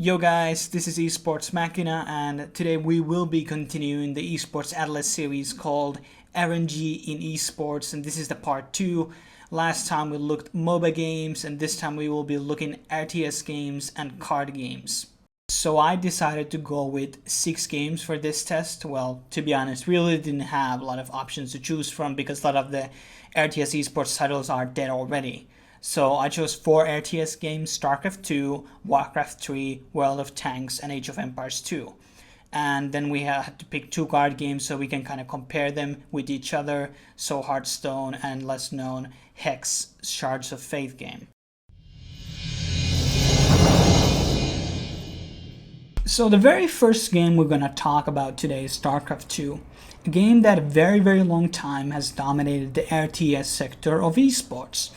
Yo guys, this is eSports Machina, and today we will be continuing the eSports Atlas series called RNG in eSports, and this is the part 2. Last time we looked MOBA games, and this time we will be looking RTS games and card games. So I decided to go with 6 games for this test. Well, to be honest, really didn't have a lot of options to choose from because a lot of the RTS eSports titles are dead already. So I chose 4 RTS games: Starcraft II, Warcraft III, World of Tanks, and Age of Empires 2. And then we had to pick 2 card games so we can kind of compare them with each other. So Hearthstone and less known Hex Shards of Fate game. So the very first game we're going to talk about today is Starcraft II, a game that a very long time has dominated the RTS sector of esports.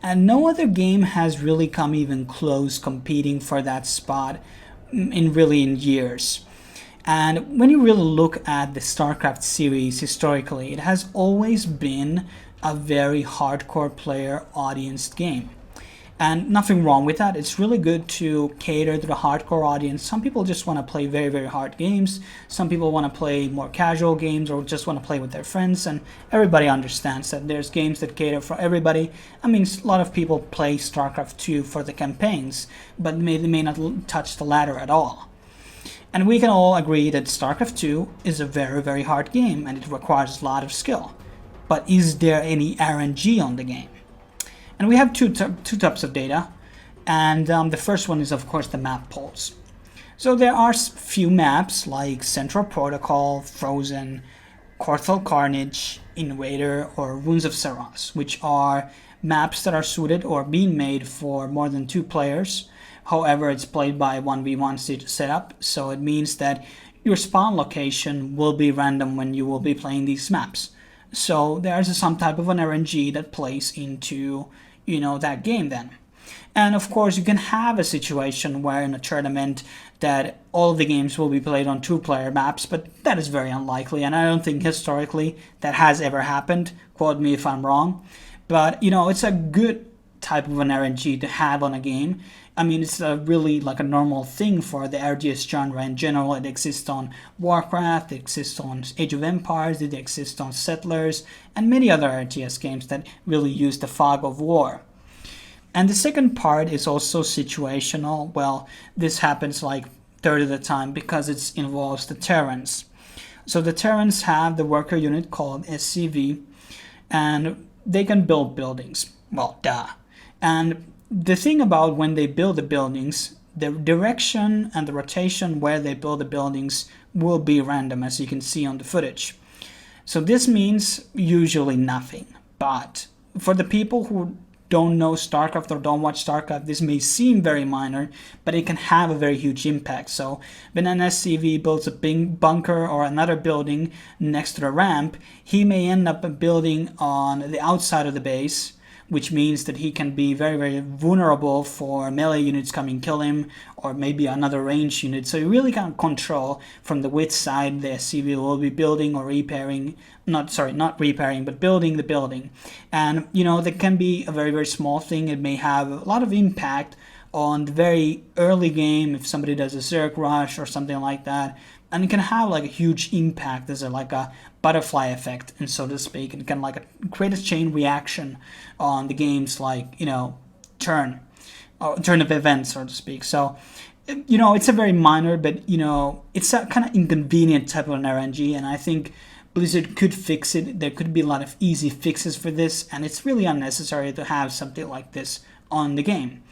And no other game has really come even close competing for that spot in years. And when you really look at the StarCraft series historically, it has always been a very hardcore player audience game. And nothing wrong with that. It's really good to cater to the hardcore audience. Some people just want to play very hard games. Some people want to play more casual games or just want to play with their friends. And everybody understands that there's games that cater for everybody. I mean, a lot of people play StarCraft II for the campaigns, but they may not touch the ladder at all. And we can all agree that StarCraft II is a very hard game and it requires a lot of skill. But is there any RNG on the game? And we have two types of data, and the first one is of course the map polls. So there are few maps like Central Protocol, Frozen, Corthal Carnage, Invader, or Runes of Saros, which are maps that are suited or being made for more than 2 players. However, it's played by 1v1 setup, so it means that your spawn location will be random when you will be playing these maps. So there's some type of an RNG that plays into, that game then. And of course, you can have a situation where in a tournament that all the games will be played on 2-player maps, but that is very unlikely, and I don't think historically that has ever happened. Quote me if I'm wrong. But, it's a good type of an RNG to have on a game. I mean, it's really like a normal thing for the RTS genre in general. It exists on Warcraft, it exists on Age of Empires, it exists on Settlers, and many other RTS games that really use the fog of war. And the second part is also situational. Well, this happens like third of the time because it involves the Terrans. So the Terrans have the worker unit called SCV, and they can build buildings. Well, duh. And the thing about when they build the buildings, the direction and the rotation where they build the buildings will be random, as you can see on the footage. So this means usually nothing. But for the people who don't know StarCraft or don't watch StarCraft, this may seem very minor, but it can have a very huge impact. So when an SCV builds a big bunker or another building next to the ramp, he may end up building on the outside of the base, which means that he can be very vulnerable for melee units coming kill him, or maybe another range unit. So you really can't control from the which side the SCV will be building or repairing, not repairing, but building the building. And, that can be a very small thing. It may have a lot of impact on the very early game if somebody does a Zerg rush or something like that. And it can have like a huge impact as a butterfly effect, and so to speak. It can create a chain reaction on the game's turn of events, so to speak. So it's a very minor, but it's a kind of inconvenient type of an RNG, and I think Blizzard could fix it. There could be a lot of easy fixes for this, and it's really unnecessary to have something like this on the game.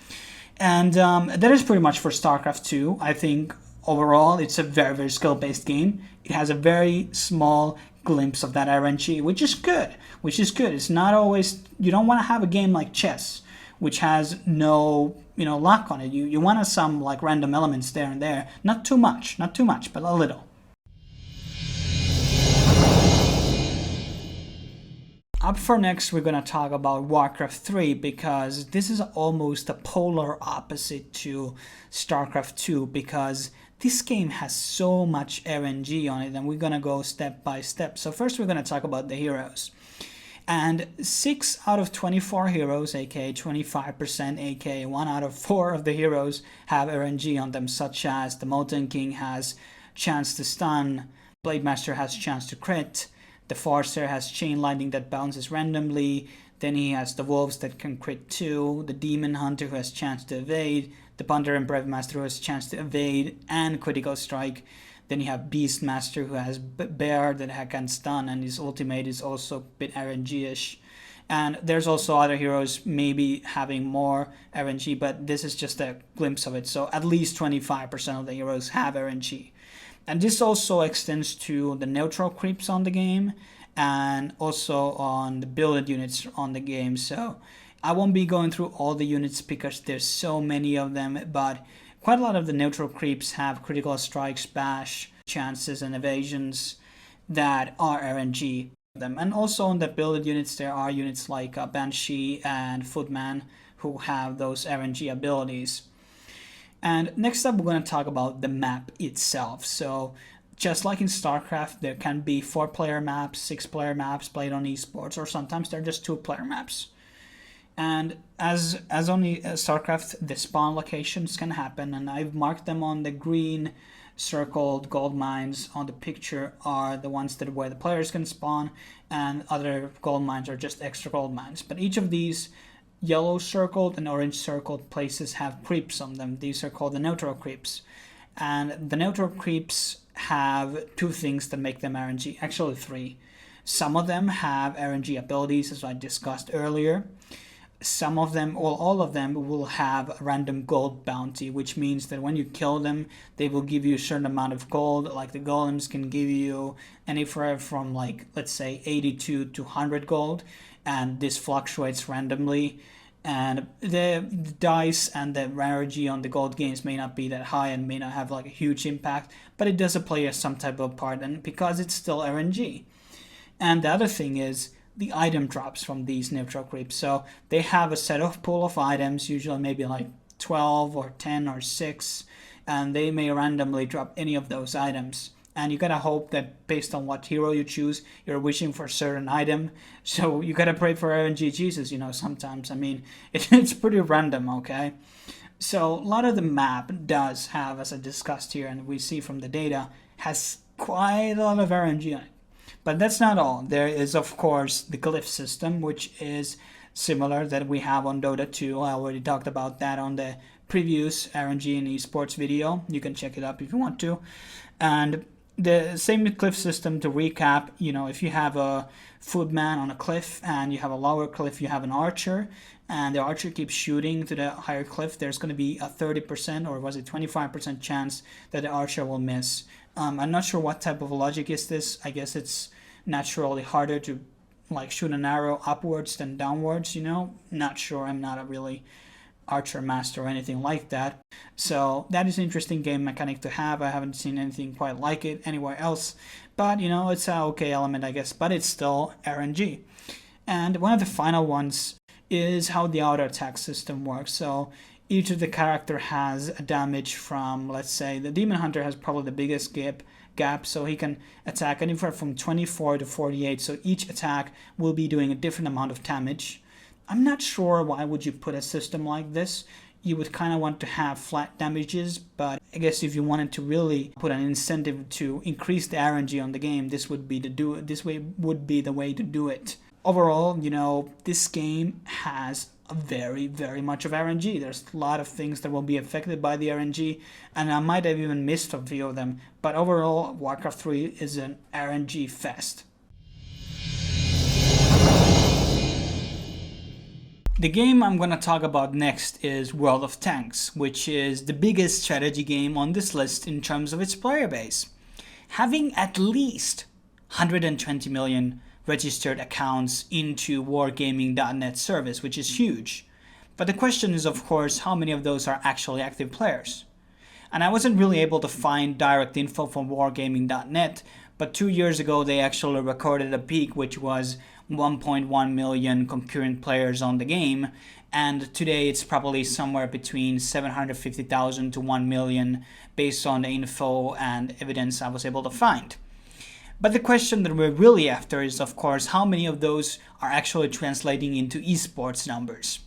And that is pretty much for StarCraft II. I think overall, it's a very skill-based game. It has a very small glimpse of that RNG, which is good. It's not always, you don't want to have a game like chess, which has no, luck on it. You want some random elements there and there. Not too much, but a little. Up for next, we're going to talk about Warcraft 3 because this is almost a polar opposite to Starcraft 2 because this game has so much RNG on it, and we're going to go step by step. So first we're going to talk about the heroes. And 6 out of 24 heroes, aka 25%, aka 1 out of 4 of the heroes have RNG on them, such as the Molten King has chance to stun, Blade Master has chance to crit, the Forcer has Chain Lightning that bounces randomly, then he has the Wolves that can crit too, the Demon Hunter who has chance to evade, the Punter and Brave Master who has chance to evade and critical strike. Then you have Beastmaster who has Bear that can stun, and his ultimate is also a bit RNG-ish. And there's also other heroes maybe having more RNG, but this is just a glimpse of it. So at least 25% of the heroes have RNG. And this also extends to the neutral creeps on the game and also on the builded units on the game. So I won't be going through all the units because there's so many of them, but quite a lot of the neutral creeps have critical strikes, bash, chances, and evasions that are RNG. And also on the builded units, there are units like Banshee and Footman who have those RNG abilities. And next up, we're going to talk about the map itself. So just like in Starcraft, there can be 4-player maps, 6-player maps played on eSports, or sometimes they're just 2-player maps. And as only Starcraft, the spawn locations can happen, and I've marked them on the green circled gold mines on the picture are the ones that where the players can spawn, and other gold mines are just extra gold mines. But each of these yellow circled and orange circled places have creeps on them. These are called the neutral creeps. And the neutral creeps have 2 things that make them RNG, actually 3. Some of them have RNG abilities, as I discussed earlier. Some of them, or all of them, will have a random gold bounty, which means that when you kill them, they will give you a certain amount of gold. Like the golems can give you anywhere from, like, let's say 82 to 100 gold, and this fluctuates randomly. And the dice and the RNG on the gold games may not be that high and may not have like a huge impact, but it does play some type of part, and because it's still RNG. And the other thing is the item drops from these neutral creeps. So they have a set of pool of items, usually maybe like 12 or 10 or 6, and they may randomly drop any of those items. And you gotta hope that based on what hero you choose, you're wishing for a certain item. So you gotta pray for RNG Jesus, sometimes. I mean, it's pretty random, okay? So a lot of the map does have, as I discussed here, and we see from the data, has quite a lot of RNG on it. But that's not all. There is, of course, the glyph system, which is similar that we have on Dota 2. I already talked about that on the previous RNG and eSports video. You can check it up if you want to. And the same glyph system, to recap, if you have a footman on a cliff and you have a lower cliff, you have an archer, and the archer keeps shooting to the higher cliff, there's going to be a 30% or was it 25% chance that the archer will miss. I'm not sure what type of logic is this. I guess it's naturally harder to shoot an arrow upwards than downwards, Not sure. I'm not a really archer master or anything like that. So that is an interesting game mechanic to have. I haven't seen anything quite like it anywhere else. But, it's an okay element, I guess. But it's still RNG. And one of the final ones is how the auto attack system works. So each of the character has a damage from, let's say, the Demon Hunter has probably the biggest gap, so he can attack anywhere from 24 to 48. So each attack will be doing a different amount of damage. I'm not sure why would you put a system like this. You would kind of want to have flat damages, but I guess if you wanted to really put an incentive to increase the RNG on the game, this would be the way to do it. Overall, this game has a very, very much of RNG. There's a lot of things that will be affected by the RNG, and I might have even missed a few of them. But overall, Warcraft 3 is an RNG fest. The game I'm going to talk about next is World of Tanks, which is the biggest strategy game on this list in terms of its player base, having at least 120 million registered accounts into wargaming.net service, which is huge. But the question is, of course, how many of those are actually active players? And I wasn't really able to find direct info from wargaming.net, but 2 years ago they actually recorded a peak, which was 1.1 million concurrent players on the game, and today it's probably somewhere between 750,000 to 1 million based on the info and evidence I was able to find. But the question that we're really after is, of course, how many of those are actually translating into esports numbers.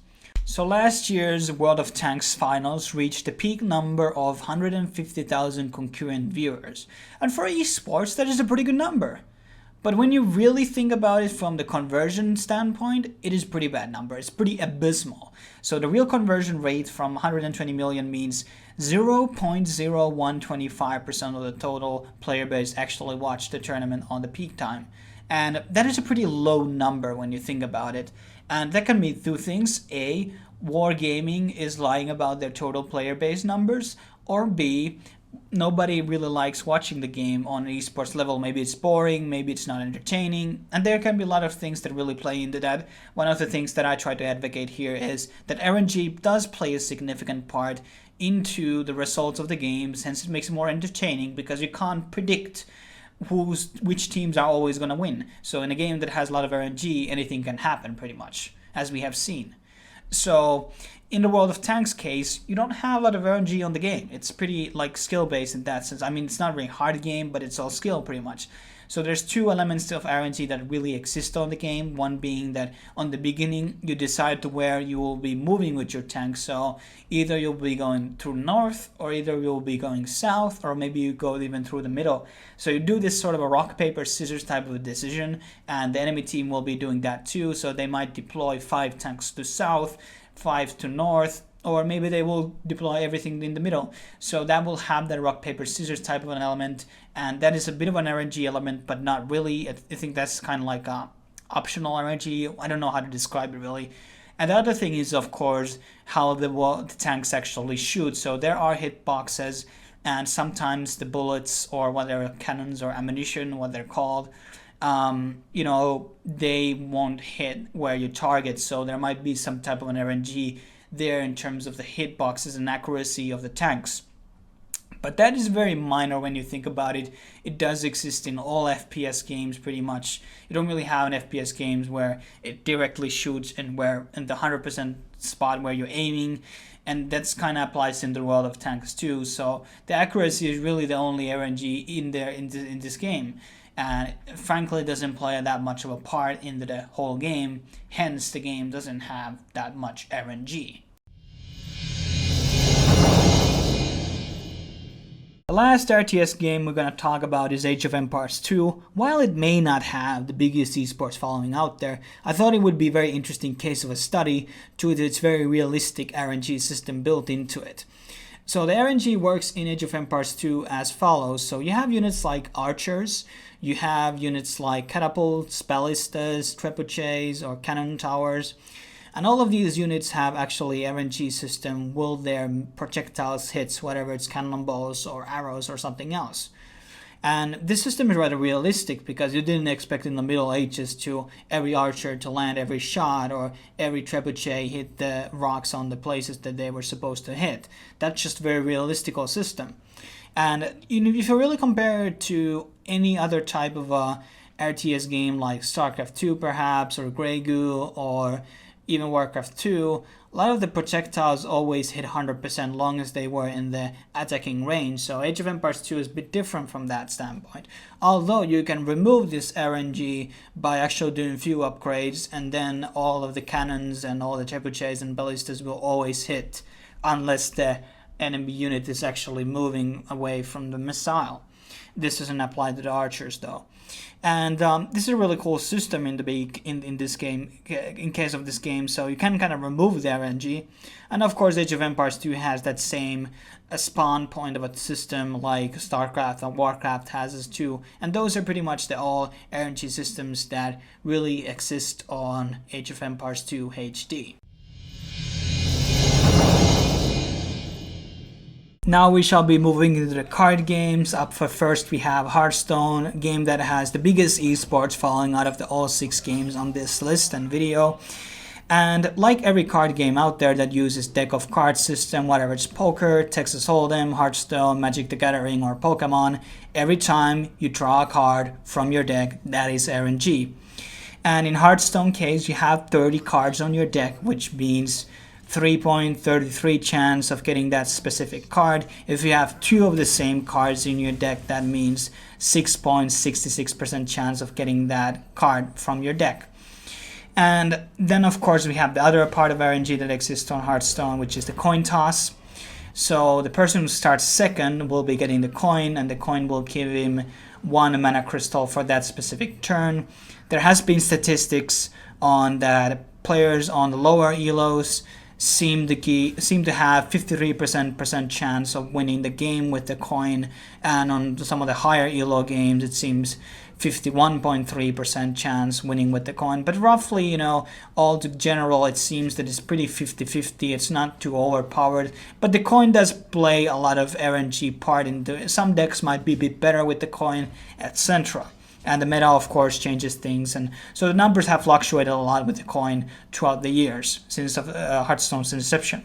So last year's World of Tanks finals reached a peak number of 150,000 concurrent viewers. And for esports, that is a pretty good number. But when you really think about it from the conversion standpoint, it is a pretty bad number. It's pretty abysmal. So the real conversion rate from 120 million means 0.0125% of the total player base actually watched the tournament on the peak time. And that is a pretty low number when you think about it. And that can mean two things. A, Wargaming is lying about their total player base numbers. Or B, nobody really likes watching the game on an esports level. Maybe it's boring, maybe it's not entertaining. And there can be a lot of things that really play into that. One of the things that I try to advocate here is that RNG does play a significant part into the results of the games. Hence it makes it more entertaining because you can't predict which teams are always going to win. So in a game that has a lot of RNG, anything can happen pretty much, as we have seen. So in the World of Tanks case, you don't have a lot of RNG on the game. It's pretty like skill-based in that sense. I mean, it's not a very hard game, but it's all skill pretty much. So there's two elements of RNG that really exist on the game. One being that on the beginning, you decide to where you will be moving with your tank. So either you'll be going through north, or either you'll be going south, or maybe you go even through the middle. So you do this sort of a rock, paper, scissors type of a decision, and the enemy team will be doing that too. So they might deploy 5 tanks to south, 5 to north, or maybe they will deploy everything in the middle. So that will have that rock, paper, scissors type of an element, and that is a bit of an RNG element, but not really. I think that's kind of like a optional RNG. I don't know how to describe it really. And the other thing is, of course, how the tanks actually shoot. So there are hitboxes, and sometimes the bullets, or whatever, cannons or ammunition, what they're called, they won't hit where you target. So there might be some type of an RNG there in terms of the hitboxes and accuracy of the tanks. But that is very minor when you think about it. It does exist in all FPS games pretty much. You don't really have an FPS games where it directly shoots and where in the 100% spot where you're aiming, and that's kind of applies in the World of Tanks too. So the accuracy is really the only RNG in there in this game. And frankly, it doesn't play that much of a part in the whole game. Hence, the game doesn't have that much RNG. The last RTS game we're going to talk about is Age of Empires II. While it may not have the biggest esports following out there, I thought it would be a very interesting case of a study due to its very realistic RNG system built into it. So the RNG works in Age of Empires II as follows. So you have units like archers, you have units like catapults, ballistas, trebuchets, or cannon towers. And all of these units have actually RNG system. Will their projectiles hits, whatever it's cannonballs or arrows or something else. And this system is rather realistic because you didn't expect in the Middle Ages to every archer to land every shot or every trebuchet hit the rocks on the places that they were supposed to hit. That's just a very realistical system. And if you really compare it to any other type of a RTS game like Starcraft II perhaps, or Grey Goo, or even Warcraft II, a lot of the projectiles always hit 100% long as they were in the attacking range. So Age of Empires 2 is a bit different from that standpoint. Although you can remove this RNG by actually doing few upgrades, and then all of the cannons and all the trebuchets and ballistas will always hit unless the enemy unit is actually moving away from the missile. This doesn't apply to the archers though. And this is a really cool system in this game, in case of this game, so you can kind of remove the RNG. And of course Age of Empires 2 has that same spawn point of a system like Starcraft and Warcraft has as too, and those are pretty much the all RNG systems that really exist on Age of Empires 2 HD. Now we shall be moving into the card games. Up for first we have Hearthstone, a game that has the biggest esports following out of all 6 games on this list and video. And like every card game out there that uses deck of cards system, whether it's poker, Texas Hold'em, Hearthstone, Magic the Gathering, or Pokemon, every time you draw a card from your deck, that is RNG. And in Hearthstone case, you have 30 cards on your deck, which means 3.33 chance of getting that specific card. If you have 2 of the same cards in your deck, that means 6.66% chance of getting that card from your deck. And then of course we have the other part of RNG that exists on Hearthstone, which is the coin toss. So the person who starts second will be getting the coin, and the coin will give him 1 mana crystal for that specific turn. There has been statistics on that players on the lower elos seem to have 53% chance of winning the game with the coin, and on some of the higher elo games it seems 51.3% chance winning with the coin. But roughly, you know, all to general, it seems that it's pretty 50-50. It's not too overpowered, but the coin does play a lot of RNG part into it. Some decks might be a bit better with the coin, etc. And the meta, of course, changes things, and so the numbers have fluctuated a lot with the coin throughout the years since Hearthstone's inception.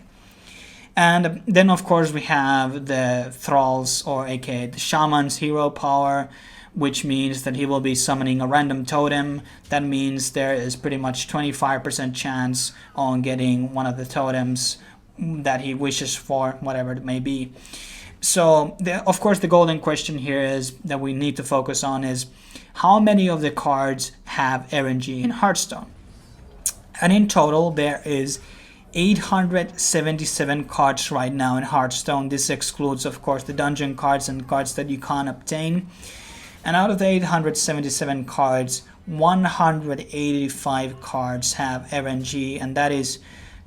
And then, of course, we have the Thralls, or aka the Shaman's hero power, which means that he will be summoning a random totem. That means there is pretty much 25% chance on getting one of the totems that he wishes for, whatever it may be. So, of course, the golden question here is that we need to focus on is how many of the cards have RNG in Hearthstone. And in total, there is 877 cards right now in Hearthstone. This excludes, of course, the dungeon cards and cards that you can't obtain. And out of the 877 cards, 185 cards have RNG, and that is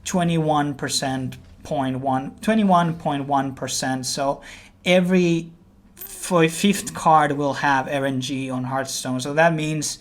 21.1%. So every fifth card will have RNG on Hearthstone. So that means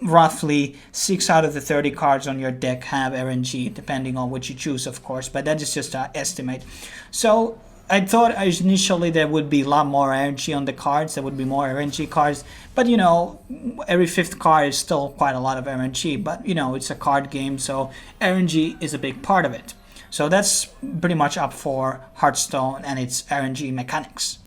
roughly 6 out of the 30 cards on your deck have RNG, depending on what you choose, of course. But that is just an estimate. So I thought initially there would be a lot more RNG on the cards. There would be more RNG cards. But, you know, every fifth card is still quite a lot of RNG. But, you know, it's a card game, so RNG is a big part of it. So that's pretty much up for Hearthstone and its RNG mechanics.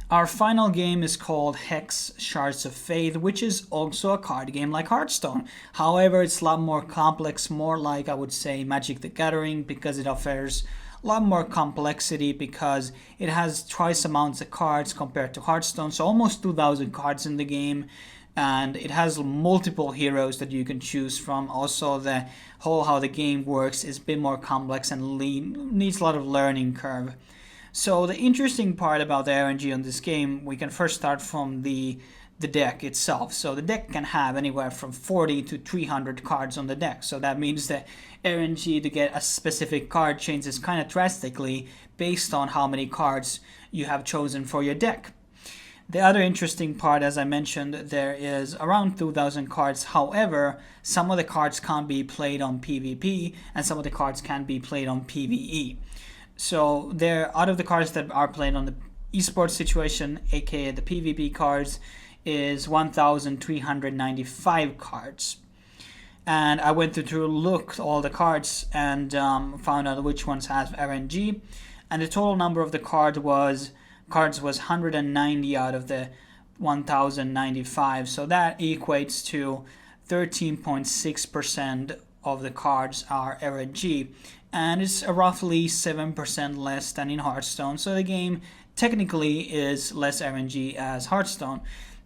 Our final game is called Hex Shards of Fate, which is also a card game like Hearthstone. However, it's a lot more complex, more like, I would say, Magic the Gathering, because it offers a lot more complexity, because it has twice amounts of cards compared to Hearthstone, so almost 2,000 cards in the game. And it has multiple heroes that you can choose from. Also, the whole how the game works is a bit more complex and needs a lot of learning curve. So the interesting part about the RNG on this game, we can first start from the deck itself. So the deck can have anywhere from 40 to 300 cards on the deck. So that means that RNG to get a specific card changes kind of drastically based on how many cards you have chosen for your deck. The other interesting part, as I mentioned, there is around 2,000 cards. However, some of the cards can't be played on PvP, and some of the cards can be played on PvE. So out of the cards that are played on the eSports situation, aka the PvP cards, is 1,395 cards. And I went through looked all the cards and found out which ones have RNG. And the total number of the cards was 190 out of the 1,095. So that equates to 13.6% of the cards are RNG. And it's roughly 7% less than in Hearthstone. So the game technically is less RNG as Hearthstone.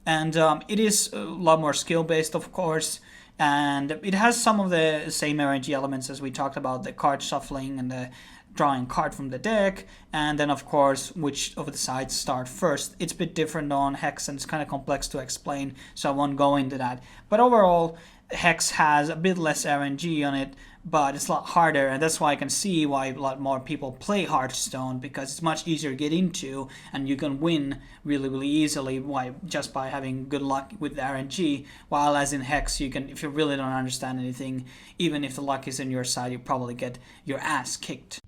And it is a lot more skill-based, of course. And it has some of the same RNG elements as we talked about, the card shuffling and the drawing card from the deck. And then, of course, which of the sides start first. It's a bit different on Hex, and it's kind of complex to explain, so I won't go into that. But overall, Hex has a bit less RNG on it, but it's a lot harder, and that's why I can see why a lot more people play Hearthstone, because it's much easier to get into, and you can win really, really easily just by having good luck with the RNG, while as in Hex, you can, if you really don't understand anything, even if the luck is on your side, you probably get your ass kicked.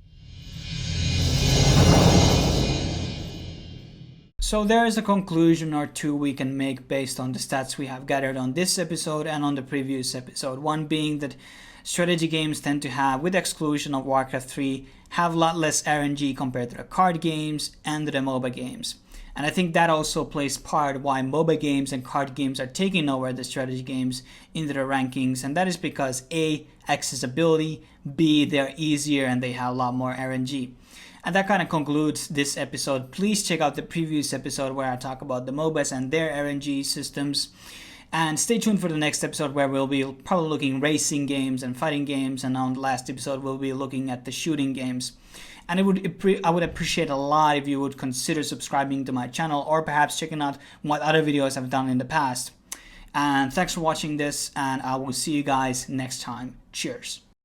So there is a conclusion or two we can make based on the stats we have gathered on this episode and on the previous episode. One being that strategy games tend to have, with the exclusion of Warcraft 3, have a lot less RNG compared to the card games and the MOBA games. And I think that also plays part why MOBA games and card games are taking over the strategy games into the rankings. And that is because A, accessibility, B, they're easier and they have a lot more RNG. And that kind of concludes this episode. Please check out the previous episode where I talk about the MOBAs and their RNG systems. And stay tuned for the next episode where we'll be probably looking racing games and fighting games. And on the last episode, we'll be looking at the shooting games. And I would appreciate a lot if you would consider subscribing to my channel or perhaps checking out what other videos I've done in the past. And thanks for watching this, and I will see you guys next time. Cheers.